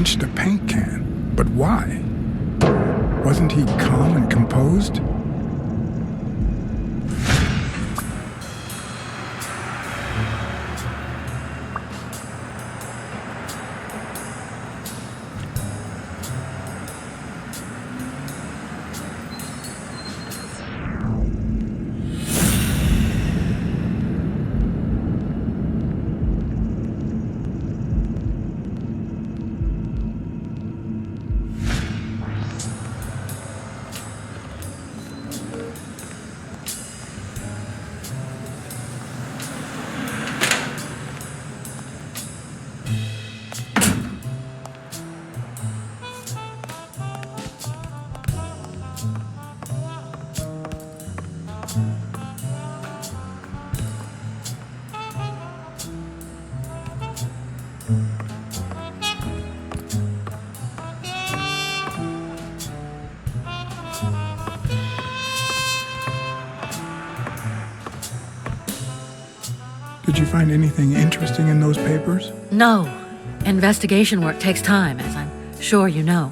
punched a paint can. But why? Wasn't he calm and composed? Did you find anything interesting in those papers? No. Investigation work takes time, as I'm sure you know.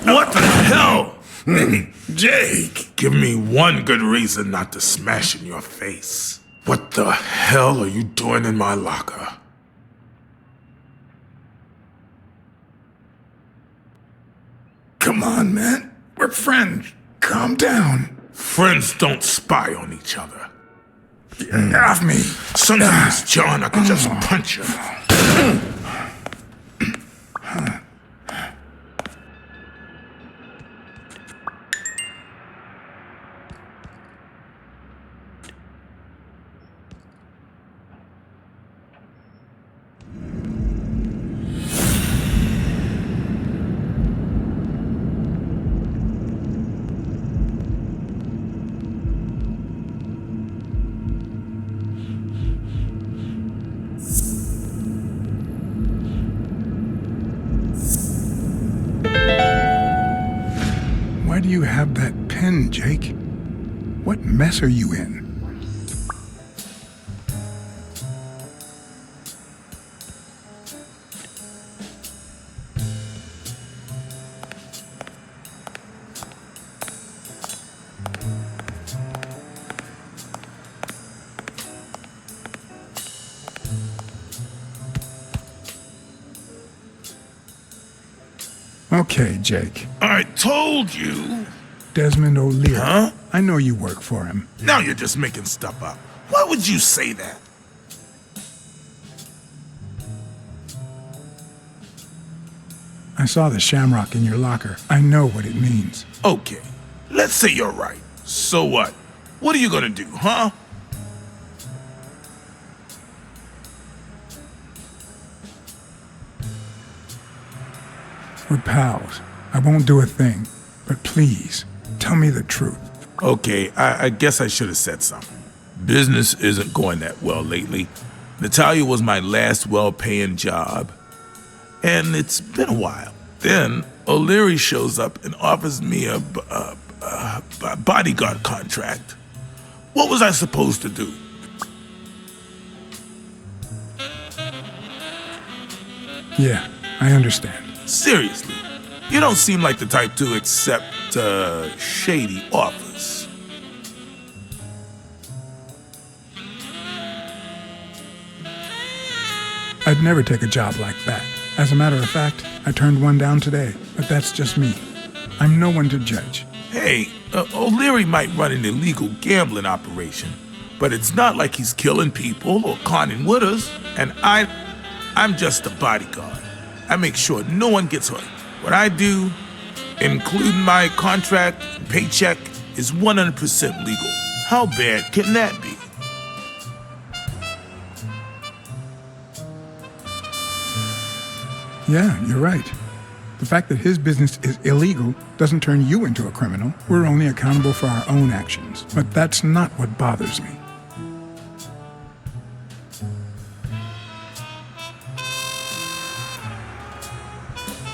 What the hell? Hey, Jake, give me one good reason not to smash in your face. What the hell are you doing in my locker? Come on, man. We're friends. Calm down. Friends don't spy on each other. Off me. Sometimes, John, I could just punch you. Why do you have that pen, Jake? What mess are you in? Okay, Jake. I told you. Desmond O'Leary. Huh? I know you work for him. Now you're just making stuff up. Why would you say that? I saw the shamrock in your locker. I know what it means. Okay, let's say you're right. So what? What are you gonna do, huh? We're pals. I won't do a thing. But please, tell me the truth. Okay, I guess I should have said something. Business isn't going that well lately. Natalia was my last well-paying job. And it's been a while. Then O'Leary shows up and offers me a bodyguard contract. What was I supposed to do? Yeah, I understand. Seriously, you don't seem like the type to accept shady offers. I'd never take a job like that. As a matter of fact, I turned one down today, but that's just me. I'm no one to judge. Hey, O'Leary might run an illegal gambling operation, but it's not like he's killing people or conning widows, and I'm just a bodyguard. I make sure no one gets hurt. What I do, including my contract and paycheck, is 100% legal. How bad can that be? Yeah, you're right. The fact that his business is illegal doesn't turn you into a criminal. We're only accountable for our own actions. But that's not what bothers me.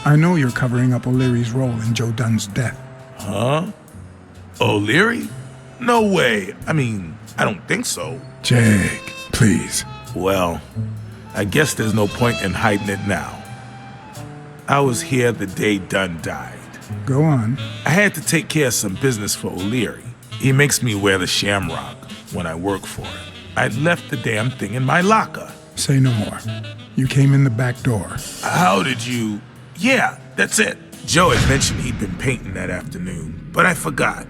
I know you're covering up O'Leary's role in Joe Dunn's death. Huh? O'Leary? No way. I mean, I don't think so. Jake, please. Well, I guess there's no point in hiding it now. I was here the day Dunn died. Go on. I had to take care of some business for O'Leary. He makes me wear the shamrock when I work for him. I left the damn thing in my locker. Say no more. You came in the back door. How did you... Yeah, that's it. Joe had mentioned he'd been painting that afternoon, but I forgot.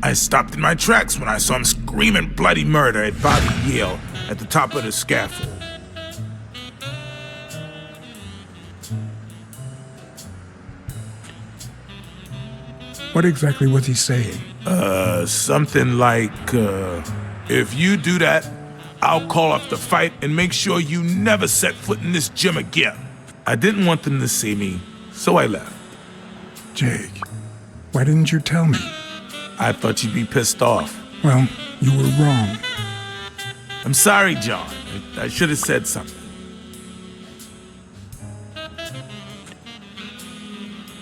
I stopped in my tracks when I saw him screaming bloody murder at Bobby Yale at the top of the scaffold. What exactly was he saying? Something like, if you do that, I'll call off the fight and make sure you never set foot in this gym again. I didn't want them to see me, so I left. Jake, why didn't you tell me? I thought you'd be pissed off. Well, you were wrong. I'm sorry, John. I should have said something.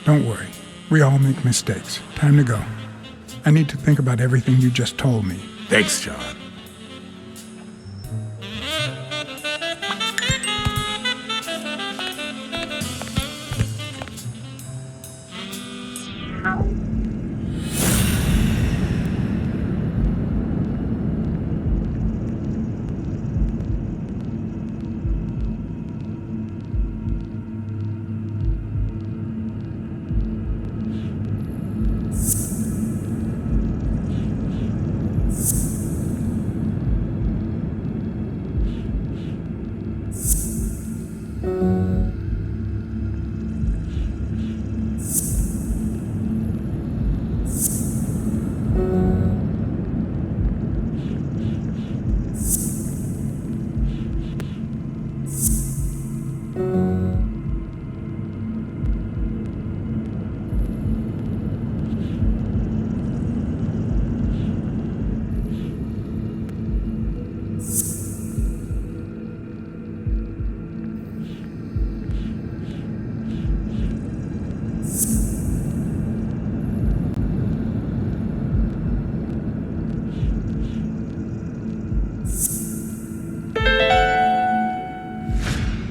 Don't worry. We all make mistakes. Time to go. I need to think about everything you just told me. Thanks, John.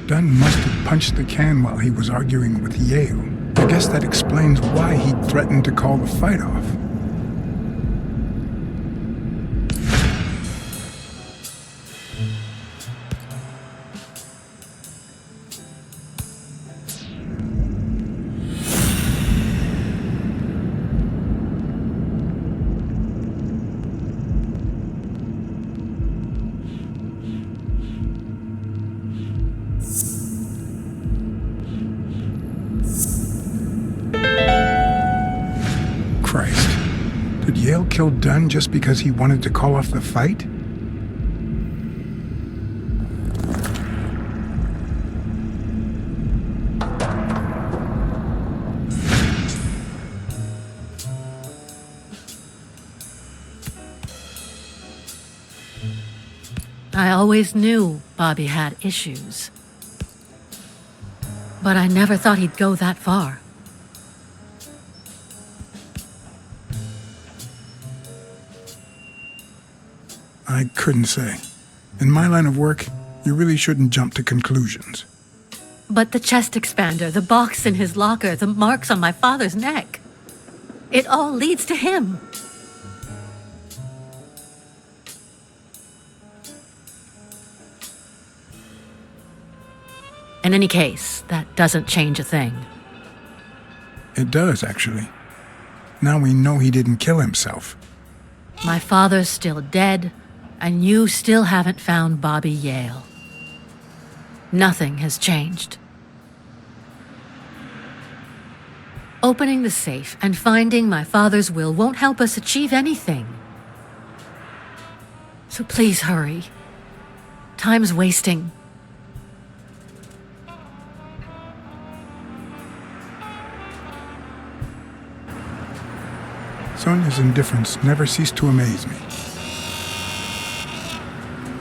Dunn must have punched the can while he was arguing with Yale. I guess that explains why he threatened to call the fight off. Christ. Did Yale kill Dunn just because he wanted to call off the fight? I always knew Bobby had issues. But I never thought he'd go that far. I couldn't say. In my line of work, you really shouldn't jump to conclusions. But the chest expander, the box in his locker, the marks on my father's neck. It all leads to him. In any case, that doesn't change a thing. It does, actually. Now we know he didn't kill himself. My father's still dead, and you still haven't found Bobby Yale. Nothing has changed. Opening the safe and finding my father's will won't help us achieve anything. So please hurry. Time's wasting. Sonia's indifference never ceased to amaze me.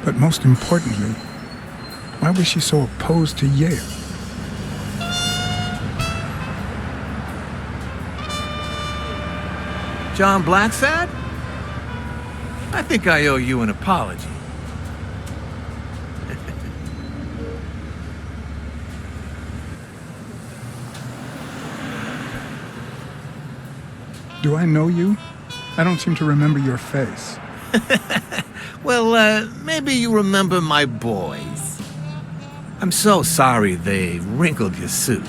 But most importantly, Why was she so opposed to Yale? John Blacksad? I think I owe you an apology. Do I know you? I don't seem to remember your face. Well, maybe you remember my boys. I'm so sorry they wrinkled your suit.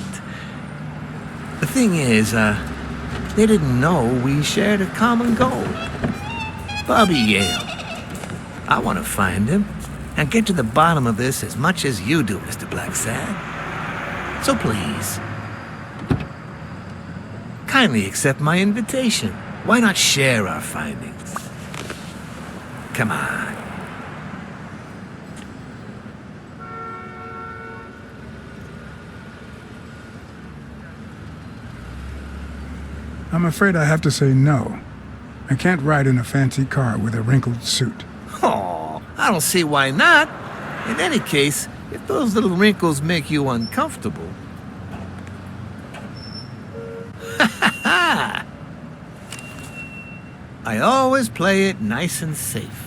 The thing is, they didn't know we shared a common goal. Bobby Yale. I want to find him and get to the bottom of this as much as you do, Mr. Blacksad. So please, kindly accept my invitation. Why not share our findings? Come on. I'm afraid I have to say no. I can't ride in a fancy car with a wrinkled suit. Oh, I don't see why not. In any case, if those little wrinkles make you uncomfortable. I always play it nice and safe.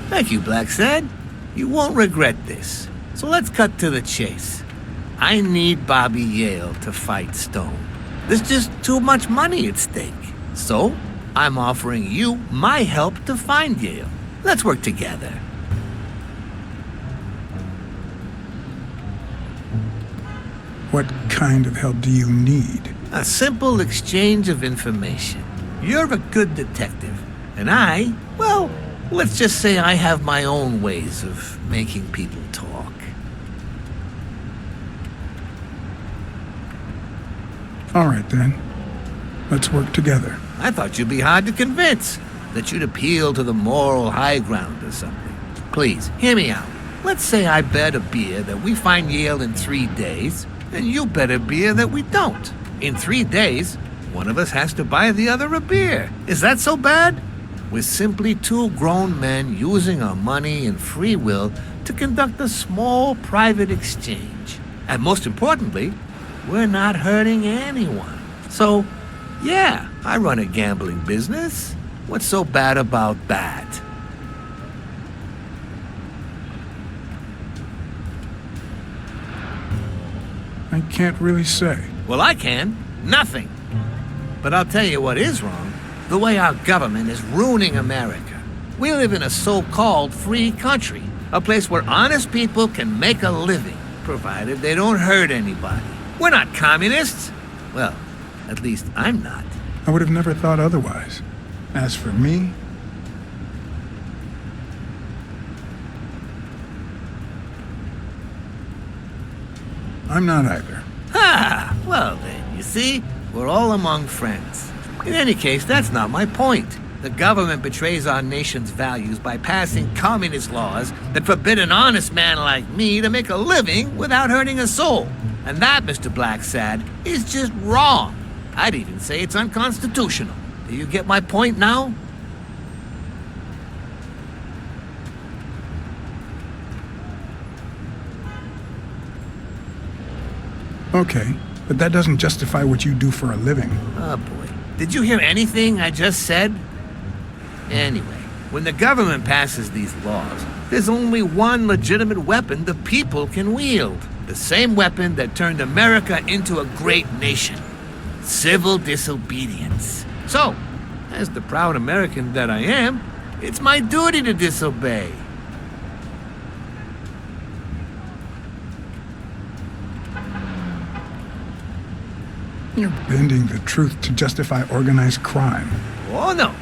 Thank you, Blacksad. You won't regret this. So let's cut to the chase. I need Bobby Yale to fight Stone. There's just too much money at stake. So, I'm offering you my help to find Yale. Let's work together. What kind of help do you need? A simple exchange of information. You're a good detective, and I, well, let's just say I have my own ways of making people talk. All right, then. Let's work together. I thought you'd be hard to convince, that you'd appeal to the moral high ground or something. Please, hear me out. Let's say I bet a beer that we find Yale in 3 days, and you bet a beer that we don't. In 3 days, one of us has to buy the other a beer. Is that so bad? We're simply two grown men using our money and free will to conduct a small private exchange. And most importantly, we're not hurting anyone. So, yeah, I run a gambling business. What's so bad about that? I can't really say. Well, I can. Nothing. But I'll tell you what is wrong. The way our government is ruining America. We live in a so-called free country, a place where honest people can make a living, provided they don't hurt anybody. We're not communists. Well, at least I'm not. I would have never thought otherwise. As for me, I'm not either. Ah, well then, you see, we're all among friends. In any case, that's not my point. The government betrays our nation's values by passing communist laws that forbid an honest man like me to make a living without hurting a soul. And that, Mr. Blacksad, is just wrong. I'd even say it's unconstitutional. Do you get my point now? Okay, but that doesn't justify what you do for a living. Oh boy. Did you hear anything I just said? Anyway, when the government passes these laws, there's only one legitimate weapon the people can wield. The same weapon that turned America into a great nation. Civil disobedience. So, as the proud American that I am, it's my duty to disobey. You're bending the truth to justify organized crime. Oh, no.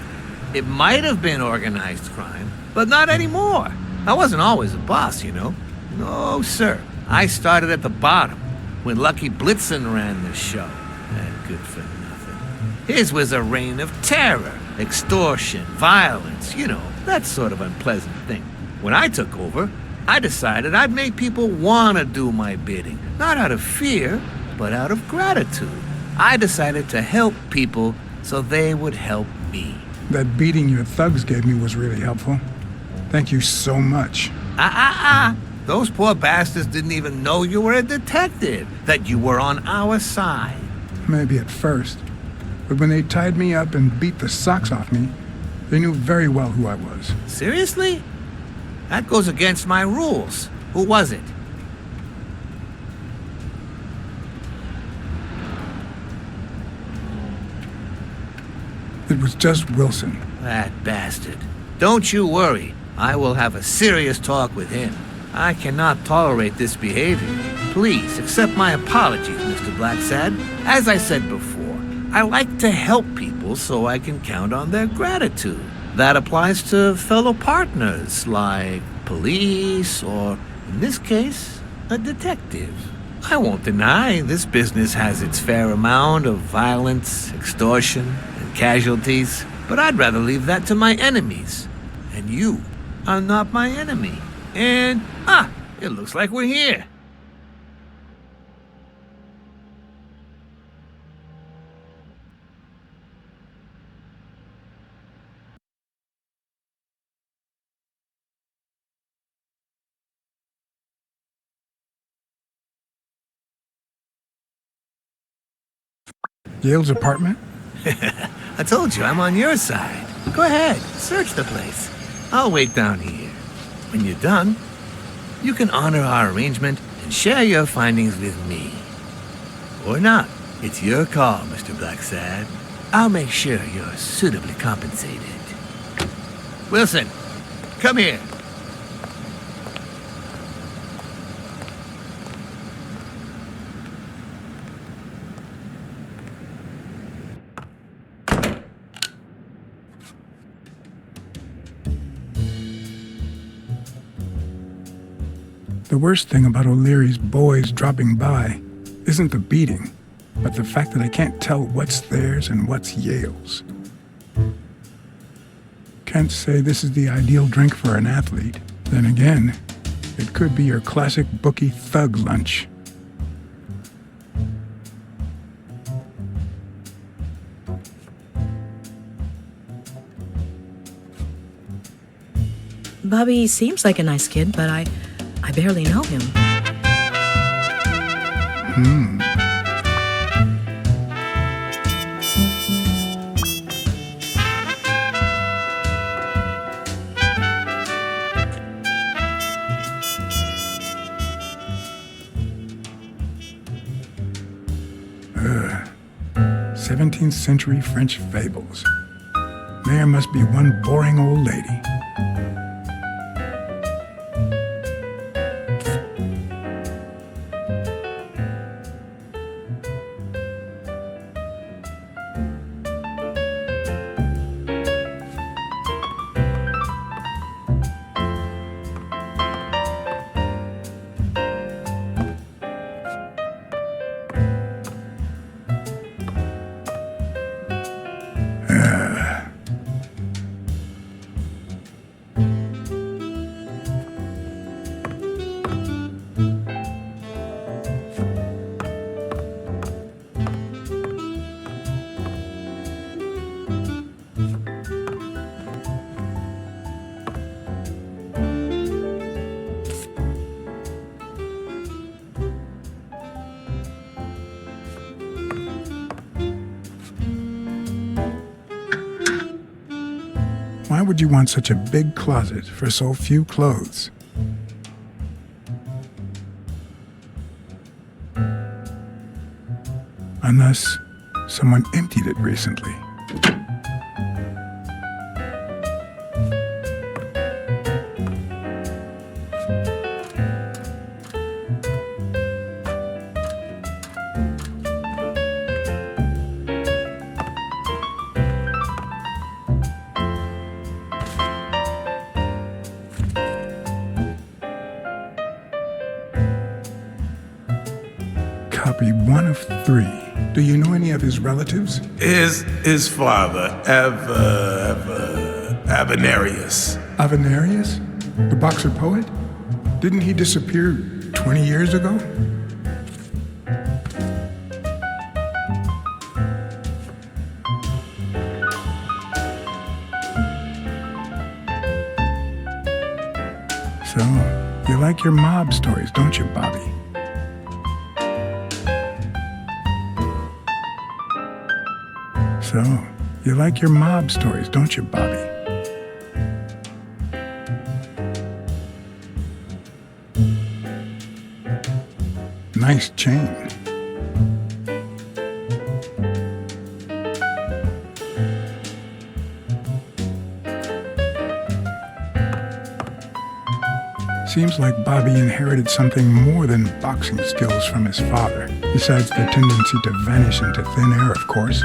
It might have been organized crime, but not anymore. I wasn't always a boss, you know. No, sir. I started at the bottom when Lucky Blitzen ran the show. That good for nothing. His was a reign of terror, extortion, violence, you know, that sort of unpleasant thing. When I took over, I decided I'd make people want to do my bidding, not out of fear, but out of gratitude. I decided to help people so they would help me. That beating your thugs gave me was really helpful. Thank you so much. Those poor bastards didn't even know you were a detective, that you were on our side. Maybe at first. But when they tied me up and beat the socks off me, they knew very well who I was. Seriously? That goes against my rules. Who was it? It was just Wilson. That bastard. Don't you worry. I will have a serious talk with him. I cannot tolerate this behavior. Please accept my apologies, Mr. Blacksad. As I said before, I like to help people so I can count on their gratitude. That applies to fellow partners like police or, in this case, a detective. I won't deny this business has its fair amount of violence, extortion, and casualties, but I'd rather leave that to my enemies. And you are not my enemy. And, it looks like we're here. Yale's apartment? I told you I'm on your side. Go ahead, search the place. I'll wait down here. When you're done, you can honor our arrangement and share your findings with me. Or not. It's your call, Mr. Blacksad. I'll make sure you're suitably compensated. Wilson, come here. The worst thing about O'Leary's boys dropping by isn't the beating, but the fact that I can't tell what's theirs and what's Yale's. Can't say this is the ideal drink for an athlete. Then again, it could be your classic bookie thug lunch. Bobby seems like a nice kid, but I barely know him. Hmm. Ugh. 17th century French fables. There must be one boring old lady. Why would you want such a big closet for so few clothes? Unless someone emptied it recently. copy 1 of 3. Do you know any of his relatives? His father, Avenarius. Avenarius? The boxer poet? Didn't he disappear 20 years ago? So, you like your mob stories, don't you, Bobby? So, you like your mob stories, don't you, Bobby? Nice chain. Seems like Bobby inherited something more than boxing skills from his father, besides the tendency to vanish into thin air, of course.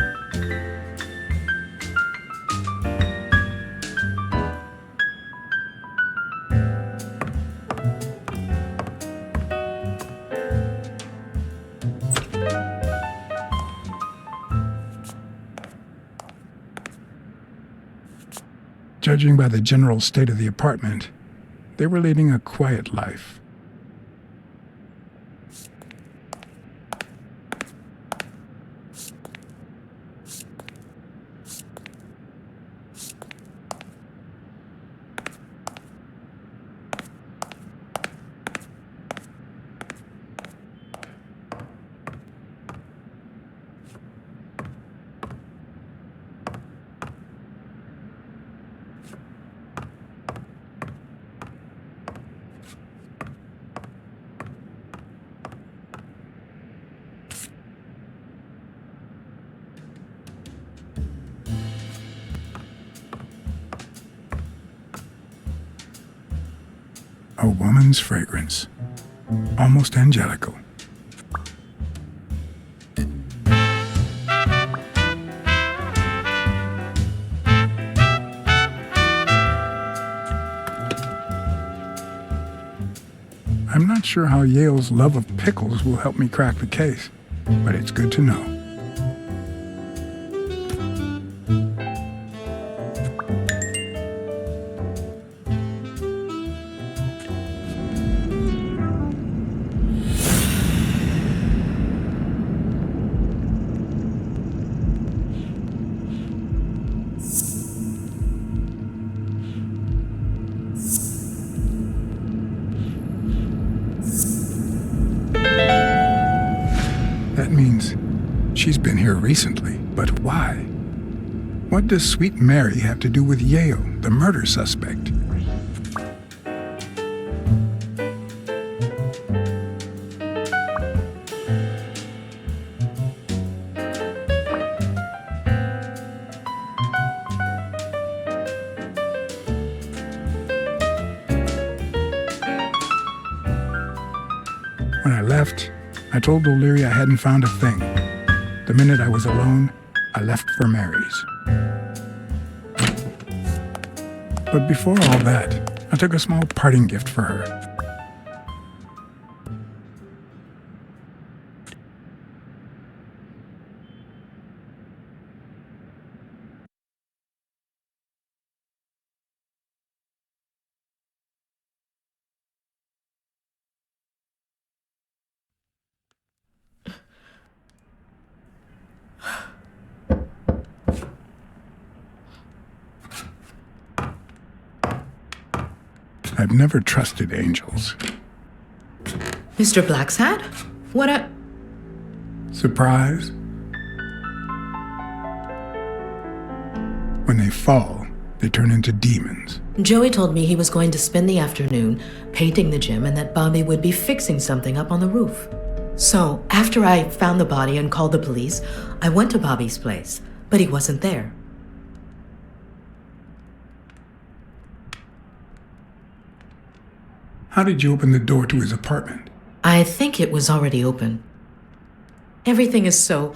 Judging by the general state of the apartment, they were leading a quiet life. A woman's fragrance, almost angelical. I'm not sure how Yale's love of pickles will help me crack the case, but it's good to know. That means she's been here recently, but why? What does Sweet Mary have to do with Yale, the murder suspect? When I left, I told O'Leary I hadn't found a thing. The minute I was alone, I left for Mary's. But before all that, I took a small parting gift for her. I've never trusted angels. Mr. Blacksad? What a... Surprise? When they fall, they turn into demons. Joey told me he was going to spend the afternoon painting the gym and that Bobby would be fixing something up on the roof. So, after I found the body and called the police, I went to Bobby's place, but he wasn't there. How did you open the door to his apartment? I think it was already open. Everything is so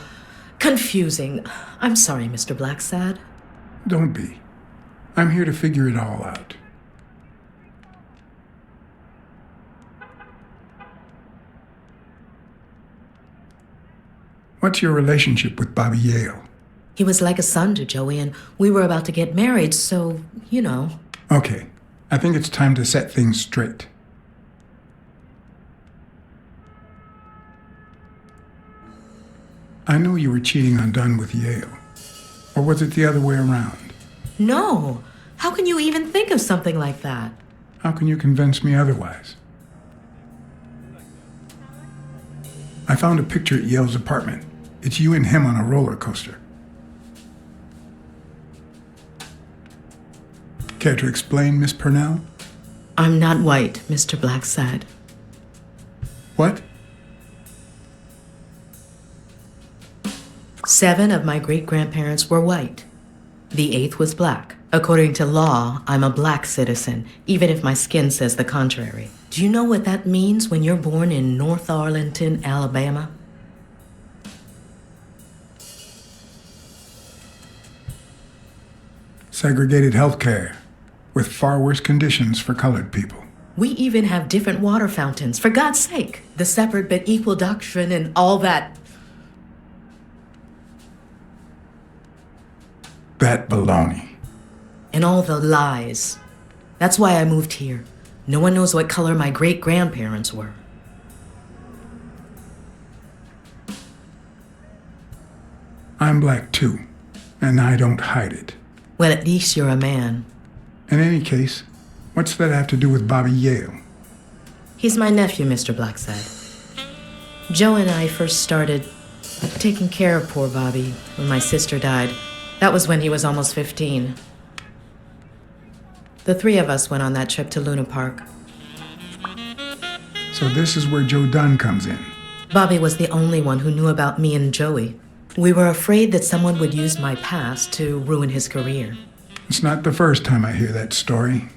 confusing. I'm sorry, Mr. Blacksad. Don't be. I'm here to figure it all out. What's your relationship with Bobby Yale? He was like a son to Joey, and we were about to get married, so, you know. Okay, I think it's time to set things straight. I know you were cheating on Dunn with Yale. Or was it the other way around? No! How can you even think of something like that? How can you convince me otherwise? I found a picture at Yale's apartment. It's you and him on a roller coaster. Care to explain, Miss Purnell? I'm not white, Mr. Blacksad. What? 7 of my great-grandparents were white. The 8th was black. According to law, I'm a black citizen, even if my skin says the contrary. Do you know what that means when you're born in North Arlington, Alabama? Segregated healthcare, with far worse conditions for colored people. We even have different water fountains, for God's sake. The separate but equal doctrine and all that. That baloney. And all the lies. That's why I moved here. No one knows what color my great-grandparents were. I'm black too, and I don't hide it. Well, at least you're a man. In any case, what's that have to do with Bobby Yale? He's my nephew, Mr. Blacksad. Joe and I first started taking care of poor Bobby when my sister died. That was when he was almost 15. The 3 of us went on that trip to Luna Park. So this is where Joe Dunn comes in. Bobby was the only one who knew about me and Joey. We were afraid that someone would use my past to ruin his career. It's not the first time I hear that story.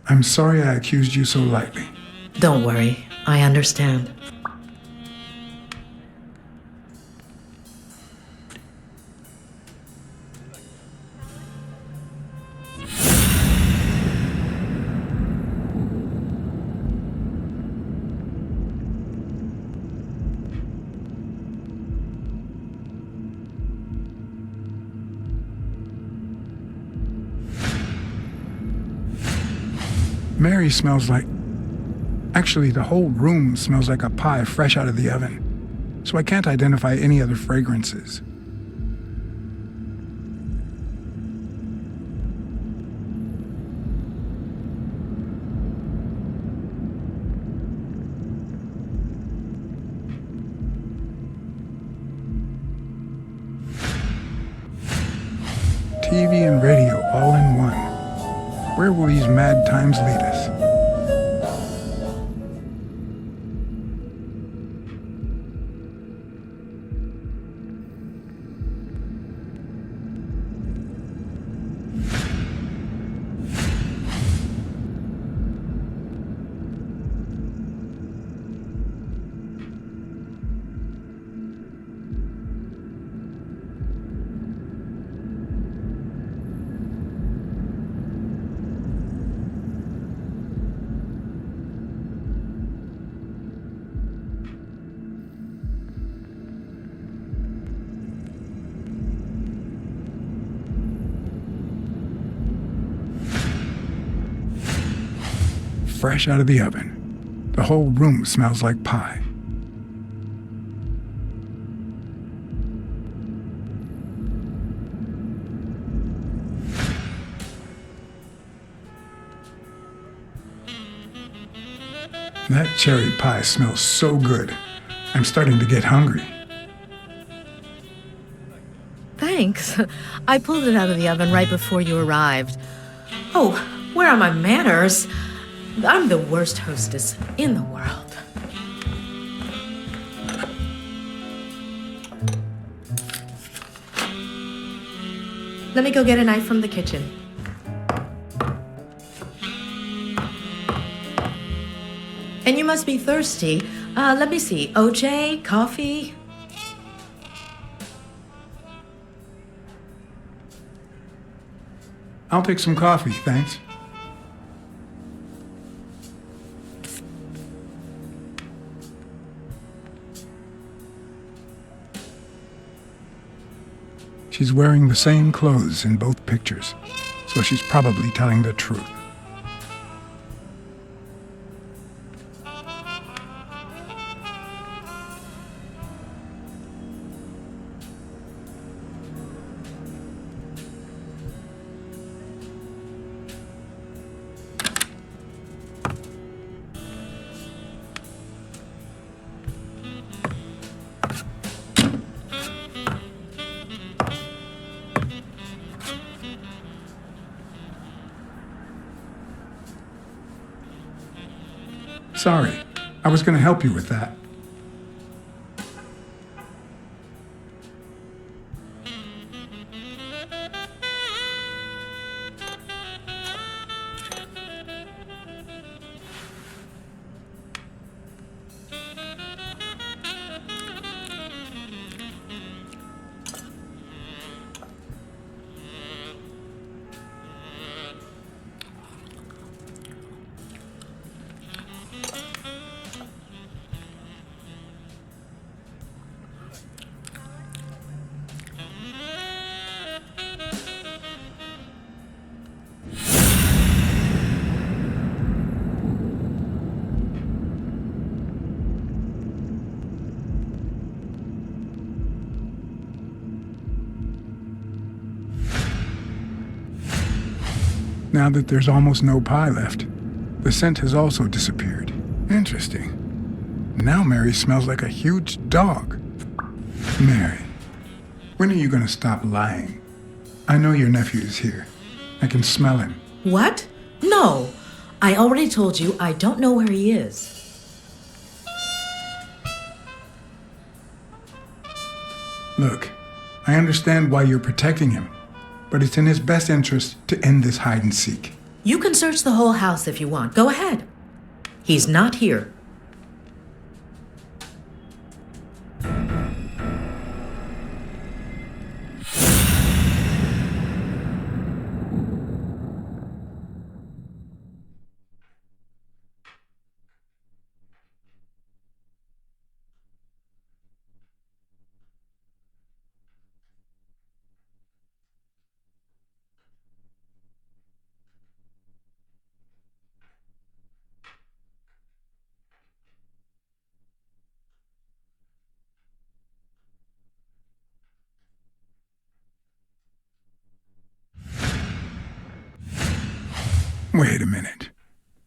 I'm sorry I accused you so lightly. Don't worry, I understand. Mary smells like... Actually, the whole room smells like a pie fresh out of the oven, so I can't identify any other fragrances. TV and radio all in one. Where will these mad times lead us? Fresh out of the oven. The whole room smells like pie. That cherry pie smells so good. I'm starting to get hungry. Thanks. I pulled it out of the oven right before you arrived. Oh, where are my manners? I'm the worst hostess in the world. Let me go get a knife from the kitchen. And you must be thirsty. Let me see. OJ, coffee? I'll take some coffee, thanks. She's wearing the same clothes in both pictures, so she's probably telling the truth. Sorry, I was going to help you with that. Now that there's almost no pie left, the scent has also disappeared. Interesting. Now Mary smells like a huge dog. Mary, when are you going to stop lying? I know your nephew is here. I can smell him. What? No. I already told you I don't know where he is. Look, I understand why you're protecting him, but it's in his best interest to end this hide and seek. You can search the whole house if you want. Go ahead. He's not here. Wait a minute.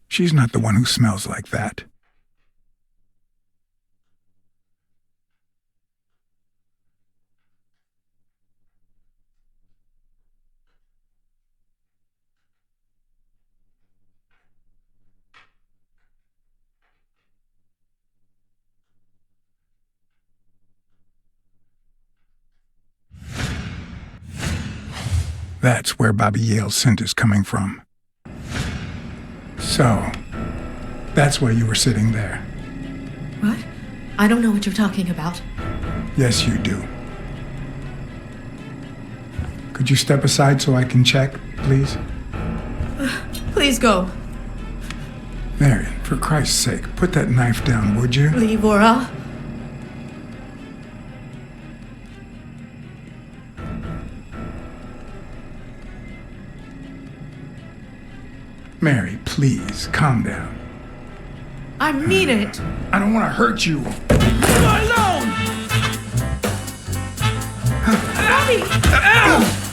She's not the one who smells like that. That's where Bobby Yale's scent is coming from. So, that's why you were sitting there. What? I don't know what you're talking about. Yes, you do. Could you step aside so I can check, please? Please go. Mary, for Christ's sake, put that knife down, would you? Leave or I'll... Mary, please, calm down. I mean it. I don't want to hurt you. Leave her alone! Bobby!